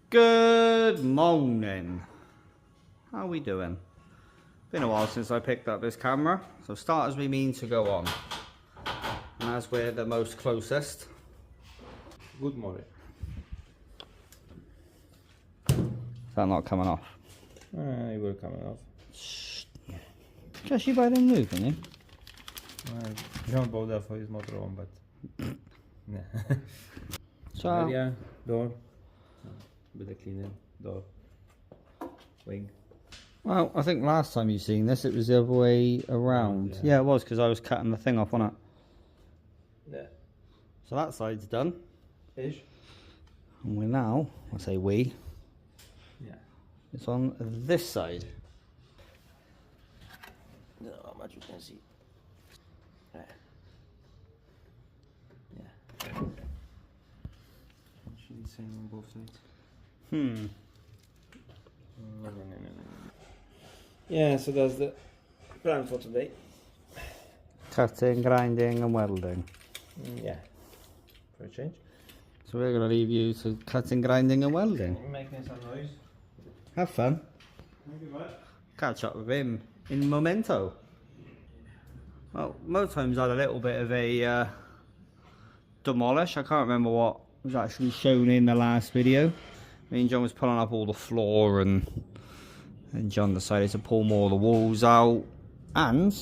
Good morning. How are we doing? Been a while since I picked up this camera, so start as we mean to go on. And as we're the most closest. Good morning. Is that not coming off? It will come off. Just you buy them new, can you? I don't bother for his motorhome, but yeah. So Area, door, bit of cleaning, door, wing. well, I think last time you seen this, it was the other way around. Yeah, it was because I was cutting the thing off on it. Yeah. So that side's done. Ish. And we're now, I say we, Yeah. it's on this side. How much you can see. Yeah. Actually same on both sides. No. Yeah, so that's the plan for today. Cutting, grinding and welding. Yeah. For a change. So we're going to leave you to cutting, grinding and welding. Making some noise. Have fun. Thank you, bud. Catch up with him in Memento. Well, Motorhome's had a little bit of a demolish. I can't remember what was actually shown in the last video. Me and John was pulling up all the floor and John decided to pull more of the walls out, and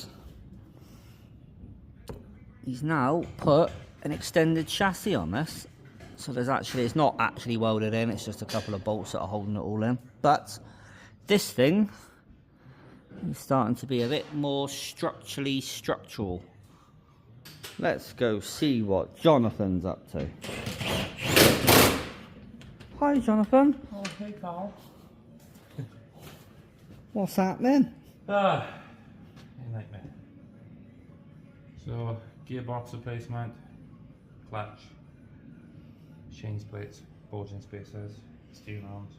he's now put an extended chassis on this. So there's actually, it's not actually welded in, it's just a couple of bolts that are holding it all in. But this thing is starting to be a bit more structurally structural. Let's go see what Jonathan's up to. Hi Jonathan. Oh, hey Carl. What's happening? A nightmare. So, gearbox replacement, clutch, chain splits, bulging spacers, steering arms,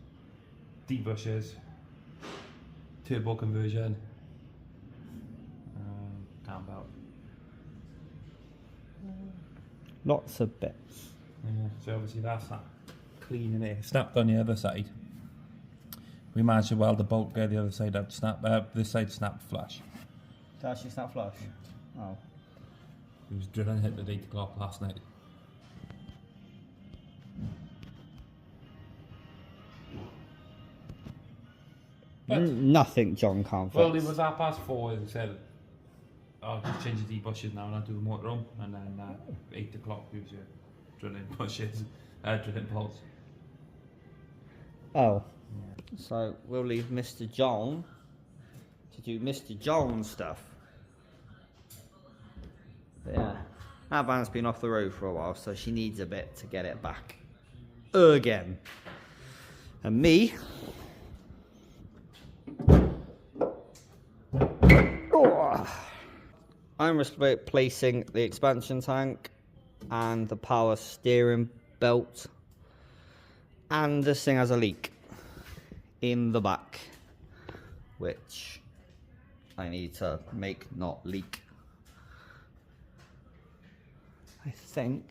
debushes, turbo conversion, cam belt. Lots of bits. Yeah, so obviously that's that cleaning it. Snapped on the other side. We managed to weld the bolt, get the other side out, this side snapped flush. Does she snap flush? Oh. He was drilling it at 8 o'clock last night. But, Nothing John can't fix. well, it was 4:30 and said, I'll just change the debushes now and I'll do the motorhome. And then 8 o'clock we was drilling bushes, drilling bolts. Oh. So we'll leave Mr. John to do Mr. John stuff. But yeah, that van's been off the road for a while, so she needs a bit to get it back again. And me, I'm replacing the expansion tank and the power steering belt, and this thing has a leak in the back, which I need to make not leak. I think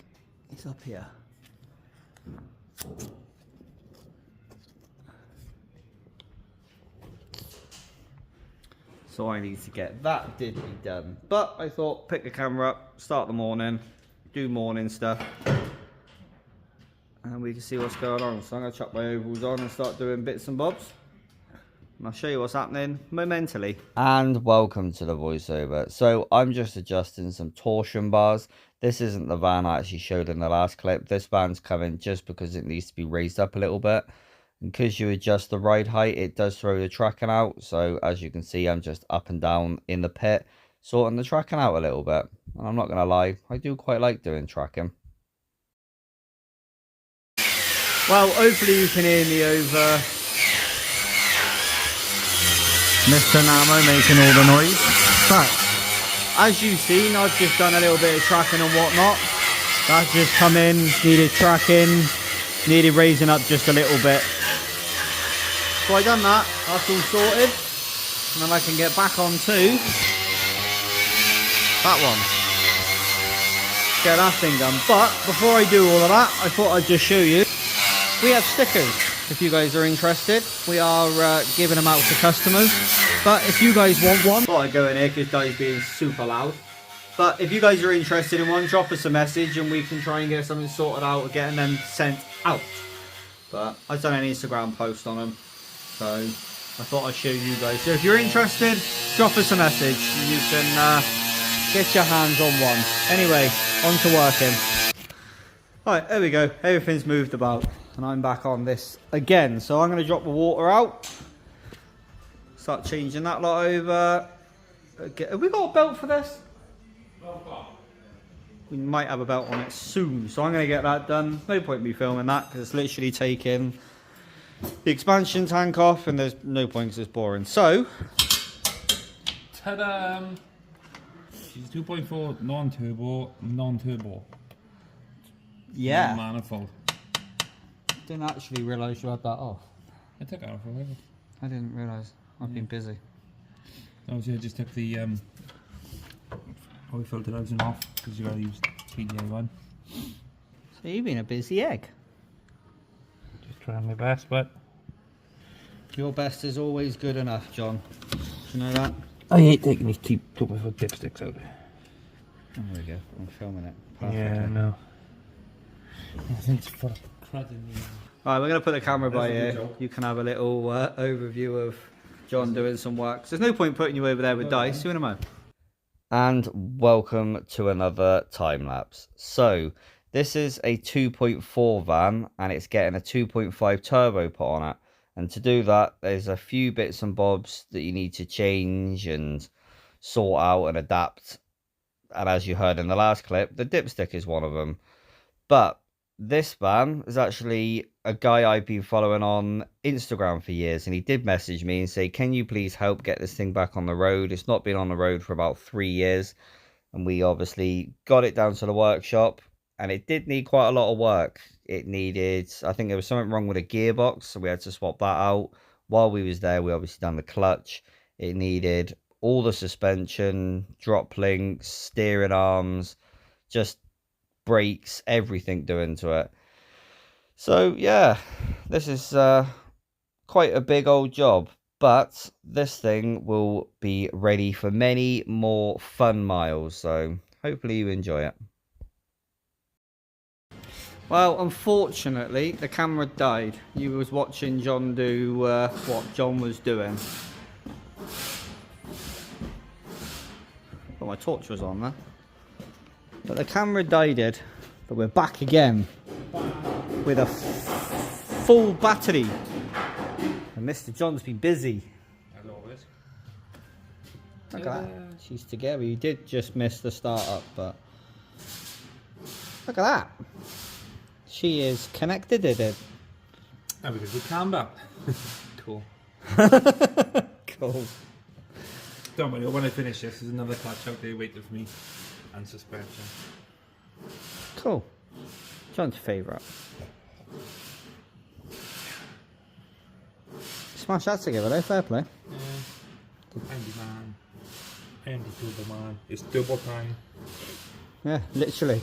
it's up here. So I need to get that did be done. But I thought, pick the camera up, start the morning, do morning stuff, and we can see what's going on. So I'm going to chuck my ovals on and start doing bits and bobs. And I'll show you what's happening momentarily. And welcome to the voiceover. So I'm just adjusting some torsion bars. This isn't the van I actually showed in the last clip. This van's coming just because it needs to be raised up a little bit. And because you adjust the ride height, it does throw the tracking out. So as you can see, I'm just up and down in the pit, sorting the tracking out a little bit. And I'm not going to lie, I do quite like doing tracking. Well, hopefully you can hear me over Mr. Namo making all the noise. But as you've seen, I've just done a little bit of tracking and whatnot. That's just come in, needed tracking, needed raising up just a little bit. So I done that, that's all sorted. And then I can get back on to that one. Get that thing done. But before I do all of that, I thought I'd just show you, we have stickers. if you guys are interested. We are giving them out to customers. But if you guys want one, thought I'd go in here because Di's being super loud. But if you guys are interested in one, drop us a message and we can try and get something sorted out of getting them sent out. But I've done an Instagram post on them, so I thought I'd show you guys. So if you're interested, drop us a message. You can get your hands on one. Anyway, on to working. Alright, there we go. Everything's moved about. And I'm back on this again. So I'm going to drop the water out. Start changing that lot over. Have we got a belt for this? We might have a belt on it soon. So I'm going to get that done. No point in me filming that because it's literally taking the expansion tank off and there's no point because it's boring. So, ta-da! She's 2.4 non-turbo. yeah. Manifold. Didn't actually realise you had that off. I took it off already. I didn't realise. I've been busy. Obviously, I just took the oil filter housing off because you gotta use TDA one. So you've been a busy egg. Just trying my best, but Your best is always good enough, John. Do you know that? I hate taking these cheap 2x4 dipsticks out. Oh, there we go. I'm filming it. Yeah, no. I think it's for crud in the Alright, we're going to put the camera by That's a good here. job. You can have a little overview of John doing some work. So there's no point putting you over there with Dice. See you in a moment. And welcome to another time lapse. So this is a 2.4 van and it's getting a 2.5 turbo put on it. And to do that, there's a few bits and bobs that you need to change and sort out and adapt. And as you heard in the last clip, the dipstick is one of them. But this van is actually a guy I've been following on Instagram for years, and he did message me and say, can you please help get this thing back on the road? It's not been on the road for about 3 years, and we obviously got it down to the workshop, and it did need quite a lot of work. It needed, I think there was something wrong with a gearbox, so we had to swap that out. While we was there, we obviously done the clutch. It needed all the suspension, drop links, steering arms, just brakes, everything doing to it. So yeah, this is quite a big old job, but this thing will be ready for many more fun miles, so hopefully you enjoy it. Well, unfortunately the camera died. You was watching John do what John was doing. Oh, my torch was on there. But the camera died, but we're back again with a full battery. And Mr. John's been busy. As always. Look at that. She's together. You did just miss the start up, but look at that. She is connected. Oh, because we calmed down. Cool. Cool. Don't worry, when I finish this, there's another clutch out there waiting for me. And suspension. Cool. John's favourite. Smash that together though, fair play. Yeah. Andy man. Andy turbo man. It's double time. Yeah, literally.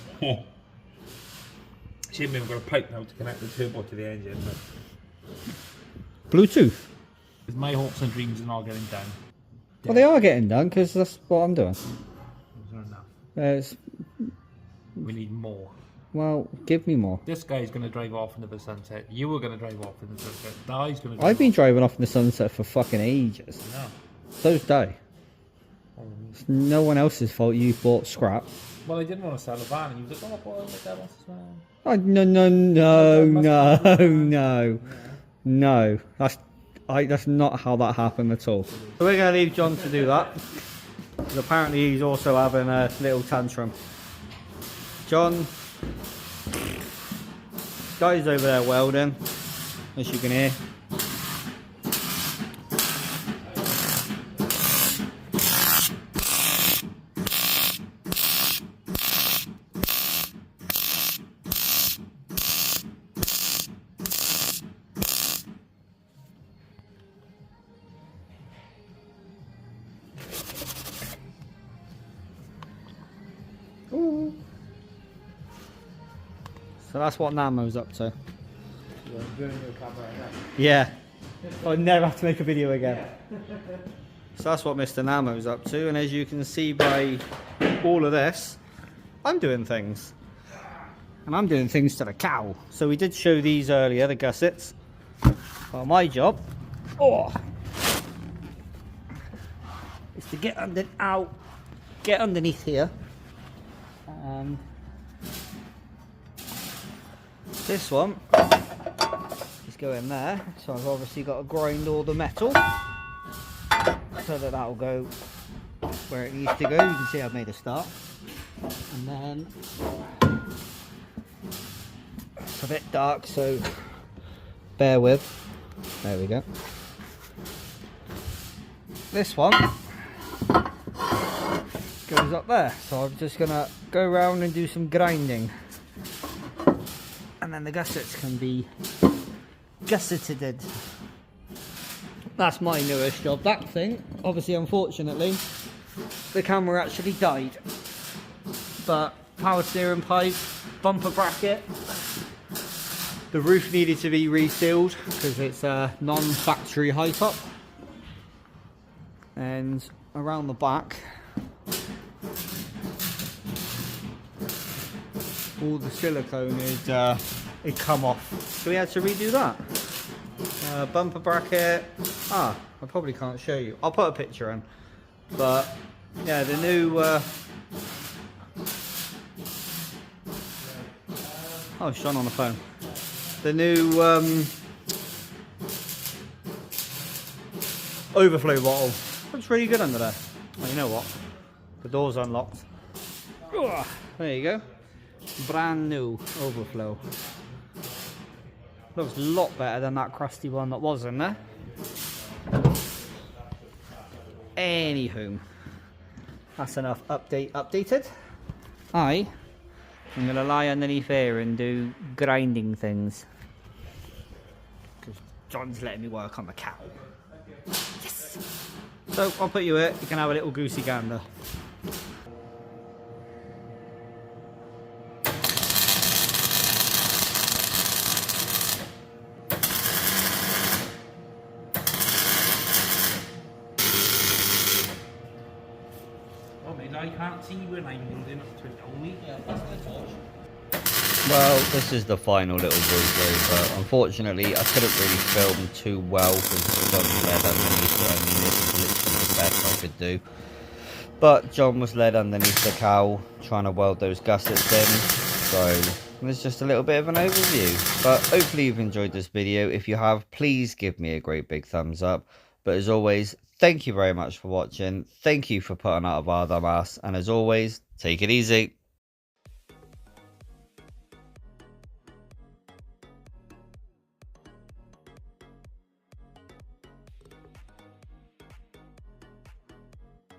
She'd even got a pipe now to connect the turbo to the engine, but Bluetooth. my hopes and dreams are not getting done. Well, they are getting done because that's what I'm doing. Is there enough? There's, We need more. well, give me more. This guy's going to drive off into the sunset. You were going to drive off into the sunset. Di's going to drive I've been driving off in the sunset for fucking ages. No. So's Di. It's no one else's fault you bought scrap. Well, I didn't want to sell a van, and you was like, oh, boy, my dad wants to sell. Oh, no. That's not how that happened at all. So we're going to leave John to do that. Because apparently he's also having a little tantrum. John, Di's over there welding, as you can hear. So that's what Namo's up to. You'll burn your camera again. Yeah. I'll never have to make a video again. So that's what Mr. Namo's up to, and as you can see by all of this, I'm doing things. And I'm doing things to the cow. So we did show these earlier, the gussets. Well, my job is to get underneath here. And this one is going there. So I've obviously got to grind all the metal so that that'll go where it needs to go. You can see I've made a start. And then it's a bit dark, so bear with. There we go. This one goes up there, so I'm just gonna go around and do some grinding, and then the gussets can be gusseted. That's my newest job. That thing, obviously, unfortunately, the camera actually died, but power steering pipe, bumper bracket, the roof needed to be resealed because it's a non-factory high top, and around the back all the silicone is it come off, so we had to redo that. Bumper bracket, I probably can't show you, I'll put a picture in, but yeah, the new oh, Sean on the phone. The new overflow bottle looks really good under there. Well, you know what, the door's unlocked. Ugh, there you go, brand new overflow. Looks a lot better than that crusty one that was in there. Anywho, that's enough updated. I'm going to lie underneath here and do grinding things, because John's letting me work on the cow. Yes! So I'll put you here, you can have a little goosey gander. I can't see when I'm holding up to it only. Yeah, that's the torch. Well, this is the final little voiceover. Unfortunately, I couldn't really film too well because John's led underneath it. I mean, this is literally the best I could do. But John was led underneath the cow trying to weld those gussets in. So there's just a little bit of an overview. But hopefully you've enjoyed this video. If you have, please give me a great big thumbs up. But as always, thank you very much for watching. Thank you for putting out a bar dumb ass. And as always, take it easy.